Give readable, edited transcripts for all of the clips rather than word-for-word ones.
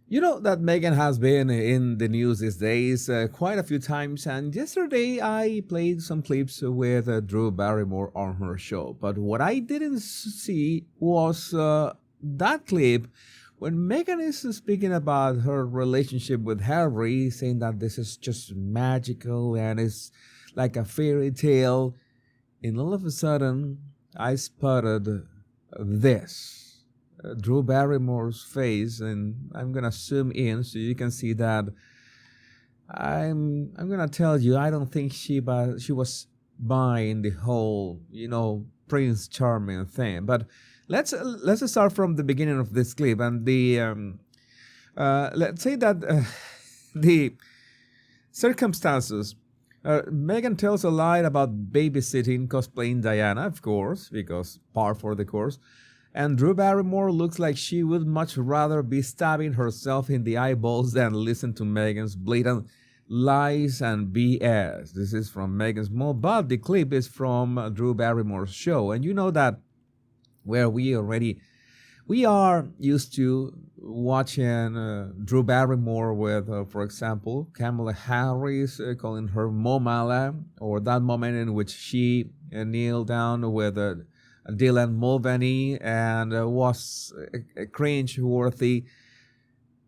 You know that Meghan has been in the news these days quite a few times, and yesterday I played some clips with Drew Barrymore on her show. But what I didn't see was that clip when Meghan is speaking about her relationship with Harry, saying that this is just magical and it's like a fairy tale. And all of a sudden, I spotted this. Drew Barrymore's face, and I'm gonna zoom in so you can see that I'm gonna tell you I don't think she was buying the whole Prince Charming thing. But let's start from the beginning of this clip and the let's say that the circumstances. Meghan tells a lie about babysitting, cosplaying Diana, of course, because par for the course. And Drew Barrymore looks like she would much rather be stabbing herself in the eyeballs than listen to Meghan's blatant lies and BS. This is from Meghan's mouth, but the clip is from Drew Barrymore's show. And you know that where we are used to watching Drew Barrymore with, for example, Kamala Harris calling her Momala, or that moment in which she kneeled down with Dylan Mulvaney and was cringe-worthy.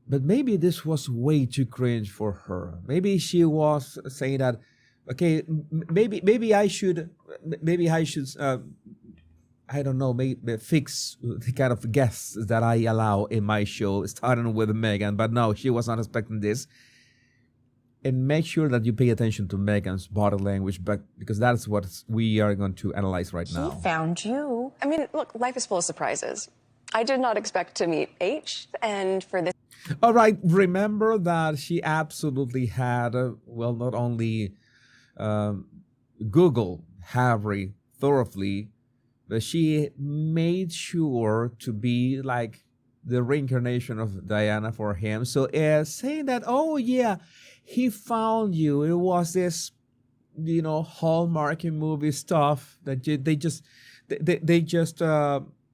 But maybe this was way too cringe for her. Maybe she was saying that, okay, maybe I should I don't know, maybe fix the kind of guests that I allow in my show, starting with Meghan. But no, she was not expecting this. And make sure that you pay attention to Meghan's body language, but because that's what we are going to analyze right now. He found you. I mean, look, life is full of surprises. I did not expect to meet H, and for this. All right, remember that she absolutely had, not only Google Harry thoroughly, but she made sure to be like the reincarnation of Diana for him. So saying that, oh yeah, he found you. It was this, hallmarking movie stuff that they just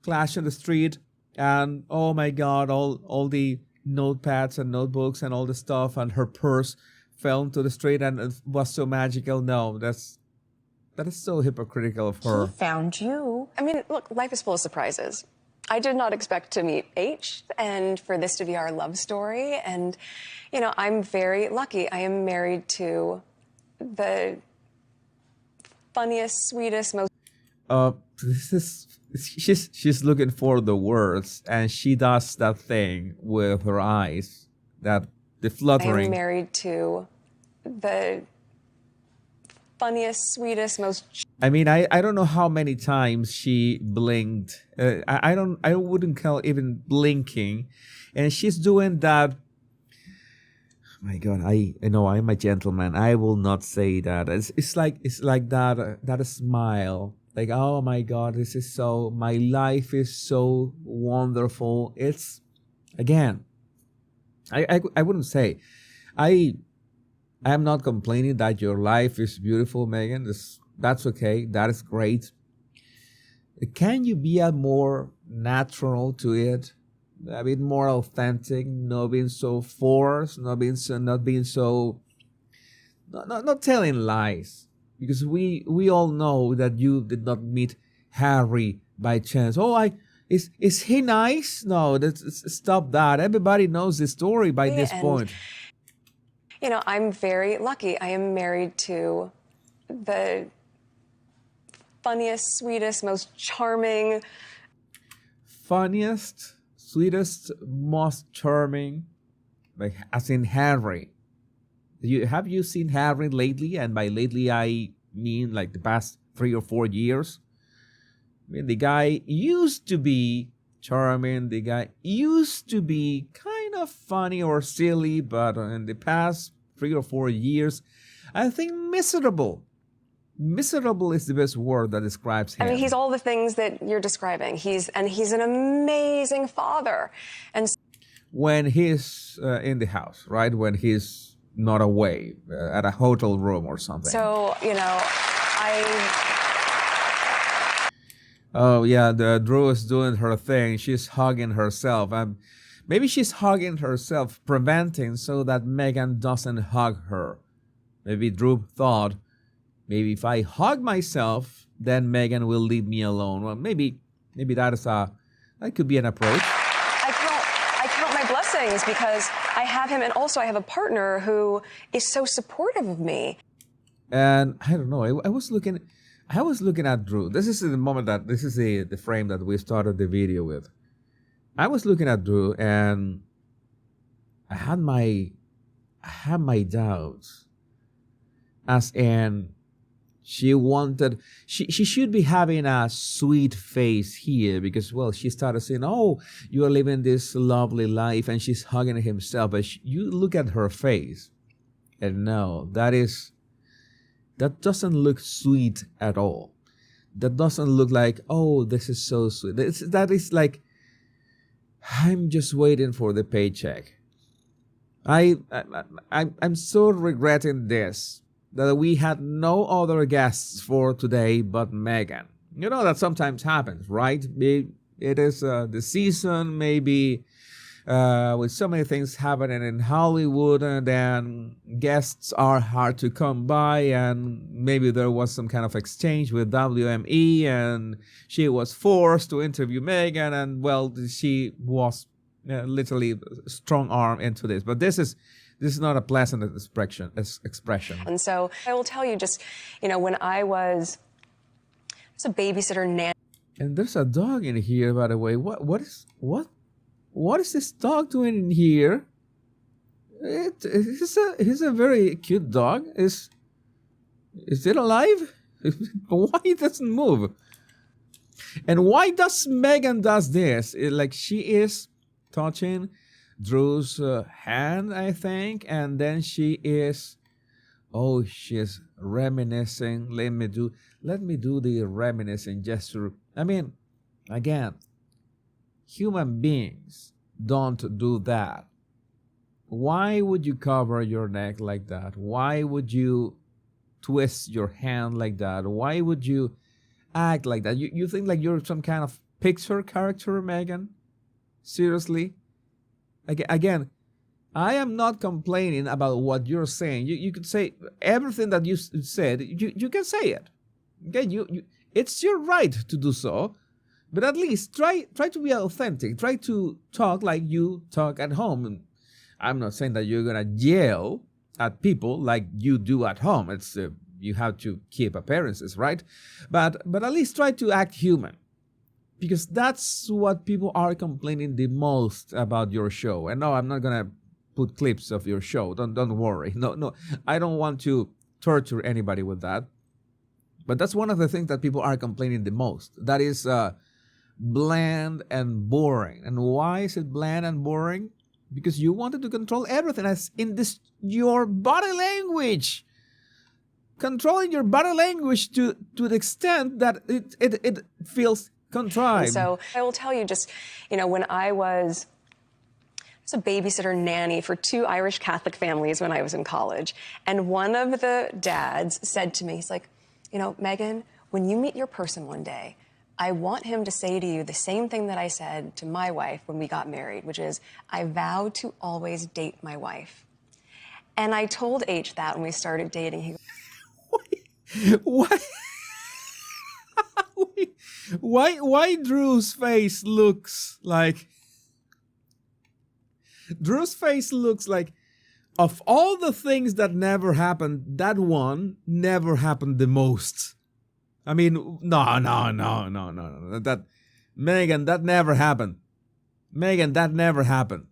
clash on the street, and oh my God, all the notepads and notebooks and all the stuff, and her purse fell into the street, and it was so magical. No, that is so hypocritical of her. He found you. I mean, look, life is full of surprises. I did not expect to meet H, and for this to be our love story. And, I'm very lucky. I am married to the funniest, sweetest, most... She's looking for the words, and she does that thing with her eyes, that the fluttering. I am married to the funniest, sweetest, most... I mean, I don't know how many times she blinked. I wouldn't call even blinking, and she's doing that. Oh my God, I know I'm a gentleman. I will not say that. It's like that smile. Like, oh my God, my life is so wonderful. It's, again, I wouldn't say, I'm not complaining that your life is beautiful, Meghan. That's okay. That is great. Can you be more natural to it? A bit more authentic, not being so forced, not telling lies. Because we all know that you did not meet Harry by chance. Oh, is he nice? No, stop that. Everybody knows the story by this point. I'm very lucky. I am married to the funniest, sweetest, most charming. Funniest, sweetest, most charming, like as in Harry. Have you seen Harry lately? And by lately, I mean like the past 3 or 4 years. I mean, the guy used to be charming. The guy used to be kind of funny or silly, but in the past 3 or 4 years, I think miserable. Miserable is the best word that describes him. I mean, he's all the things that you're describing. He's an amazing father. And when he's in the house, right? When he's not away at a hotel room or something. So, Oh yeah, the Drew is doing her thing. She's hugging herself. Maybe she's hugging herself, preventing so that Meghan doesn't hug her. Maybe Drew thought, maybe if I hug myself, then Meghan will leave me alone. Well, maybe that could be an approach. I count my blessings because I have him, and also I have a partner who is so supportive of me. And I don't know. I was looking at Drew. This is the moment that this is the frame that we started the video with. I was looking at Drew, and I had my doubts, as in she should be having a sweet face here because, well, she started saying, oh, you are living this lovely life, and she's hugging himself, but you look at her face, and no, that doesn't look sweet at all. That doesn't look like, oh, this is so sweet. That is like, I'm just waiting for the paycheck. I'm so regretting this, that we had no other guests for today but Meghan. You know that sometimes happens, right? It is the season, maybe with so many things happening in Hollywood, and then guests are hard to come by, and maybe there was some kind of exchange with WME, and she was forced to interview Meghan, and well, she was literally strong arm into this. But this is not a pleasant expression. And so I will tell you, just, when I was a babysitter nanny. And there's a dog in here, by the way. What is this dog doing in here? He's a very cute dog. Is it alive? Why it doesn't move? And why does Meghan does this? Like she is touching Drew's hand, I think, and then she's reminiscing. Let me do the reminiscing gesture. I mean, again, human beings don't do that. Why would you cover your neck like that? Why would you twist your hand like that? Why would you act like that? You think like you're some kind of Pixar character, Meghan? Seriously? Again, I am not complaining about what you're saying. You could say everything that you said. You can say it. Okay, it's your right to do so. But at least try to be authentic. Try to talk like you talk at home. I'm not saying that you're gonna yell at people like you do at home. It's you have to keep appearances, right? But at least try to act human, because that's what people are complaining the most about your show. And no, I'm not gonna put clips of your show. Don't worry. No, I don't want to torture anybody with that. But that's one of the things that people are complaining the most. That is bland and boring. And why is it bland and boring? Because you wanted to control everything, as in this your body language. Controlling your body language to the extent that it feels contrived. And so I will tell you, just, when I was a babysitter nanny for 2 Irish Catholic families when I was in college. And one of the dads said to me, he's like, Meghan, when you meet your person one day, I want him to say to you the same thing that I said to my wife when we got married, which is, I vow to always date my wife. And I told H that when we started dating. Why Drew's face looks like of all the things that never happened, that one never happened the most. I mean, no. That Meghan, that never happened. Meghan, that never happened.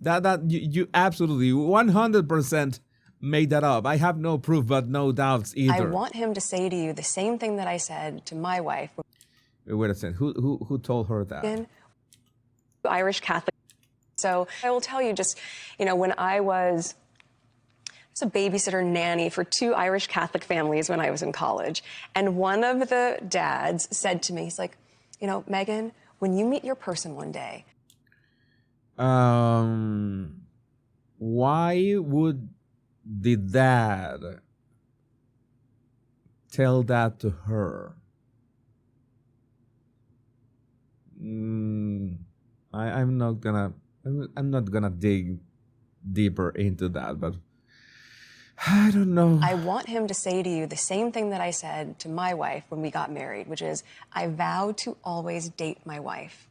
That you absolutely 100% made that up. I have no proof, but no doubts either. I want him to say to you the same thing that I said to my wife. Wait a second. Who told her that? Irish Catholic. So I will tell you, just, when I was a babysitter nanny for 2 Irish Catholic families when I was in college. And one of the dads said to me, he's like, Meghan, when you meet your person one day. Why would the dad tell that to her? I'm not gonna I'm not gonna dig deeper into that, but I don't know. I want him to say to you the same thing that I said to my wife when we got married, which is, I vow to always date my wife.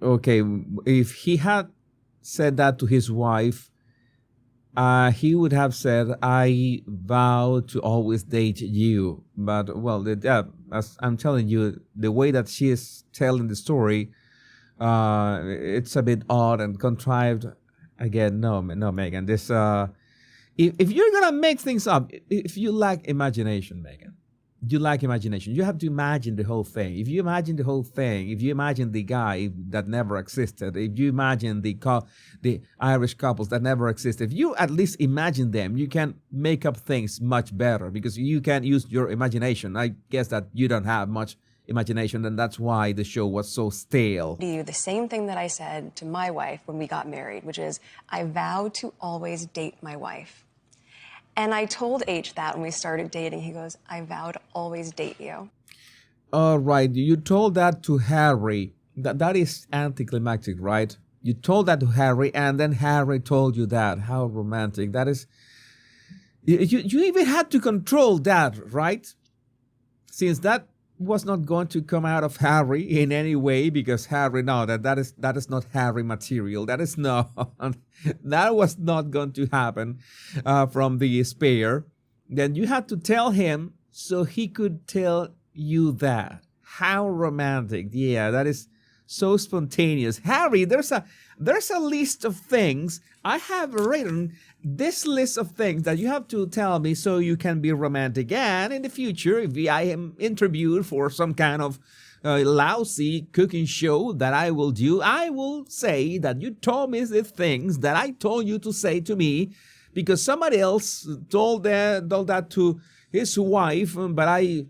Okay, if he had said that to his wife, he would have said, "I vow to always date you." But well, as I'm telling you, the way that she is telling the story, it's a bit odd and contrived. Again, no, Megan. This, if you're gonna make things up, if you lack imagination, Megan, you lack imagination. You have to imagine the whole thing. If you imagine the whole thing, if you imagine the guy that never existed, if you imagine the Irish couples that never existed, if you at least imagine them, you can make up things much better because you can use your imagination. I guess that you don't have much imagination, and that's why the show was so stale. To you the same thing that I said to my wife when we got married, which is, I vow to always date my wife. And I told H that when we started dating. He goes, I vow to always date you. All right, you told that to Harry. That is anticlimactic, right? You told that to Harry, and then Harry told you that. How romantic. That is. You even had to control that, right? Since that was not going to come out of Harry in any way, because Harry, no, that is not Harry material. That is not. That was not going to happen from the spare. Then you had to tell him so he could tell you that. How romantic. Yeah, that is so spontaneous. Harry, there's a list of things. I have written this list of things that you have to tell me so you can be romantic. And in the future, if I am interviewed for some kind of lousy cooking show that I will do, I will say that you told me the things that I told you to say to me because somebody else told that to his wife, but I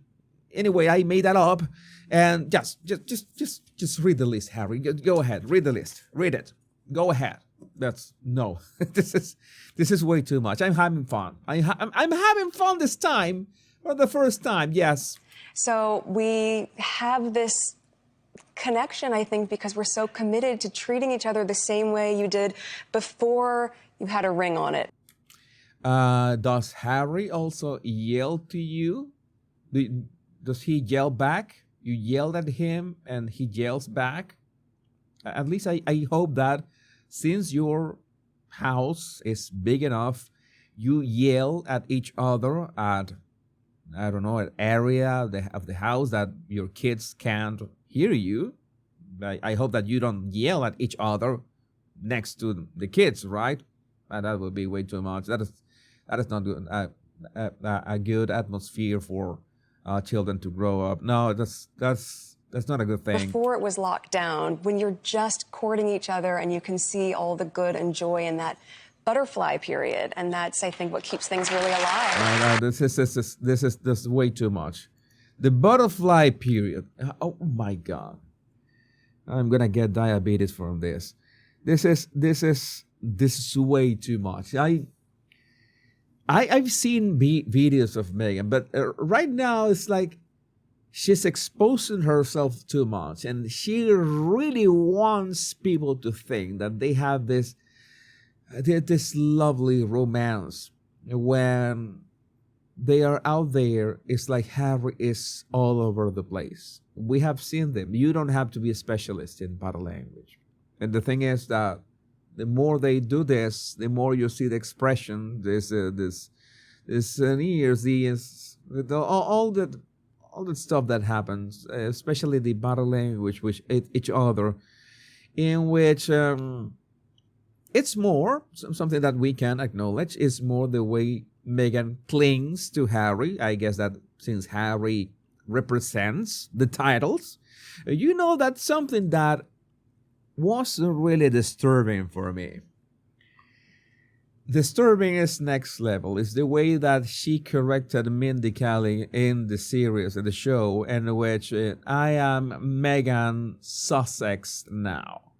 made that up. And just read the list, Harry. Go ahead, read the list. Read it. Go ahead. That's no. This is way too much. I'm having fun. I'm having fun this time for the first time. Yes. So we have this connection, I think, because we're so committed to treating each other the same way you did before you had a ring on it. Does Harry also yell to you? Does he yell back? You yelled at him and he yells back? At least I hope that since your house is big enough, you yell at each other at, I don't know, an area of the house that your kids can't hear you. I hope that you don't yell at each other next to the kids, right? And that would be way too much. That is not good, a good atmosphere for children to grow up. No, that's not a good thing. Before it was locked down, when you're just courting each other and you can see all the good and joy in that butterfly period, and that's, I think, what keeps things really alive. This is way too much. The butterfly period. Oh my God, I'm gonna get diabetes from this. This is way too much. I've seen videos of Meghan, but right now it's like she's exposing herself too much, and she really wants people to think that they have this lovely romance. When they are out there, it's like Harry is all over the place. We have seen them. You don't have to be a specialist in body language, and the thing is that the more they do this, the more you see the expression, all the stuff that happens, especially the body language with each other, in which it's more something that we can acknowledge. Is more the way Meghan clings to Harry. I guess that since Harry represents the titles, that's something that was really disturbing for me. Disturbing is next level. Is the way that she corrected Mindy Kaling in the series, in the show, in which I am Meghan Sussex now.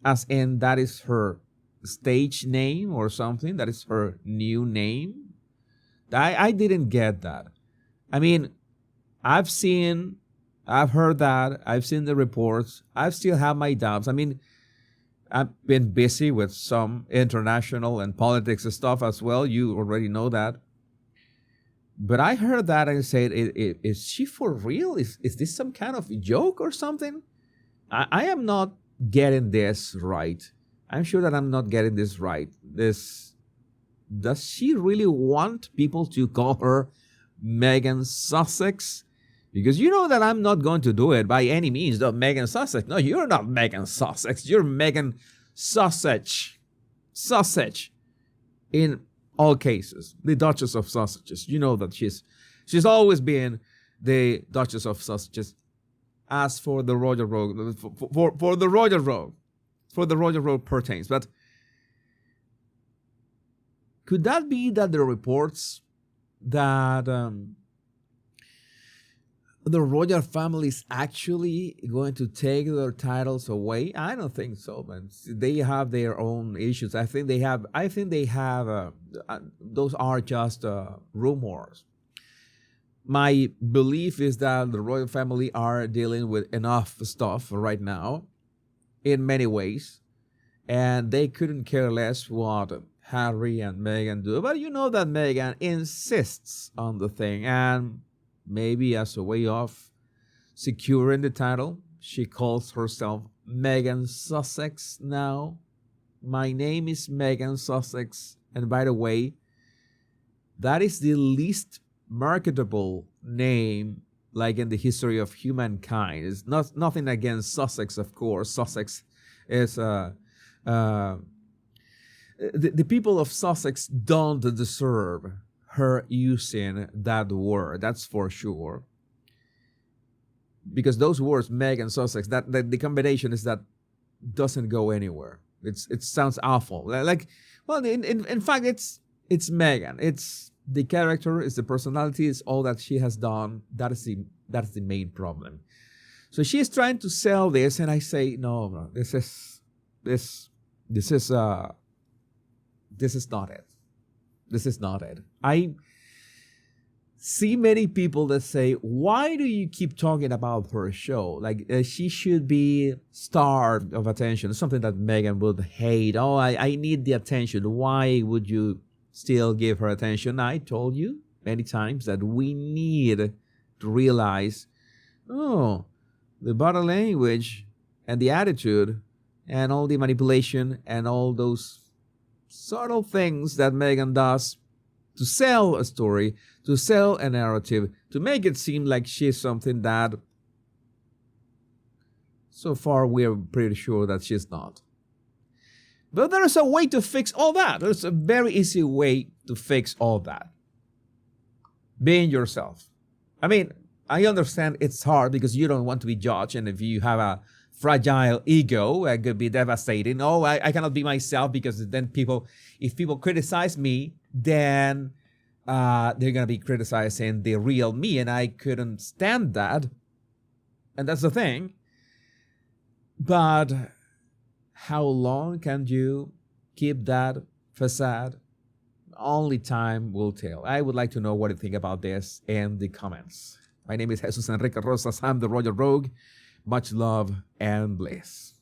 As in, that is her stage name or something. That is her new name. I didn't get that. I mean, I've seen I've heard that. I've seen the reports. I still have my doubts. I mean, I've been busy with some international and politics stuff as well. You already know that. But I heard that and said, is she for real? Is this some kind of joke or something? I am not getting this right. I'm sure that I'm not getting this right. Does she really want people to call her Meghan Sussex? Because you know that I'm not going to do it by any means. No, Meghan Sussex. No, you're not Meghan Sussex. You're Meghan Sussex. Sussex. In all cases, the Duchess of Sussex. You know that she's always been the Duchess of Sussex. As for the Royal Road, for the Royal Road pertains. But could that be that the reports that the royal family is actually going to take their titles away? I don't think so, man. They have their own issues. I think they have. Those are just rumors. My belief is that the royal family are dealing with enough stuff right now, in many ways, and they couldn't care less what Harry and Meghan do. But you know that Meghan insists on the thing, and maybe as a way of securing the title, she calls herself Meghan Sussex now. My name is Meghan Sussex, and by the way, that is the least marketable name like in the history of humankind. It's nothing against Sussex, of course. Sussex is the people of Sussex don't deserve her using that word. That's for sure. Because those words, Meghan Sussex, that the combination is that doesn't go anywhere. It sounds awful. Well, in fact, it's Meghan. It's the character, it's the personality, it's all that she has done. That's the main problem. So she is trying to sell this, and I say, no, this is not it. This is not it. I see many people that say, why do you keep talking about her show? Like she should be starved of attention. Something that Meghan would hate. Oh, I need the attention. Why would you still give her attention? I told you many times that we need to realize, the body language and the attitude and all the manipulation and all those subtle things that Meghan does to sell a story, to sell a narrative, to make it seem like she's something that so far we're pretty sure that she's not. But there is a way to fix all that. There's a very easy way to fix all that. Being yourself. I mean, I understand it's hard because you don't want to be judged, and if you have a fragile ego, it could be devastating. Oh, I cannot be myself because then if people criticize me, then they're going to be criticizing the real me, and I couldn't stand that. And that's the thing. But how long can you keep that facade? Only time will tell. I would like to know what you think about this in the comments. My name is Jesus Enrique Rosas. I'm the Royal Rogue. Much love and bliss.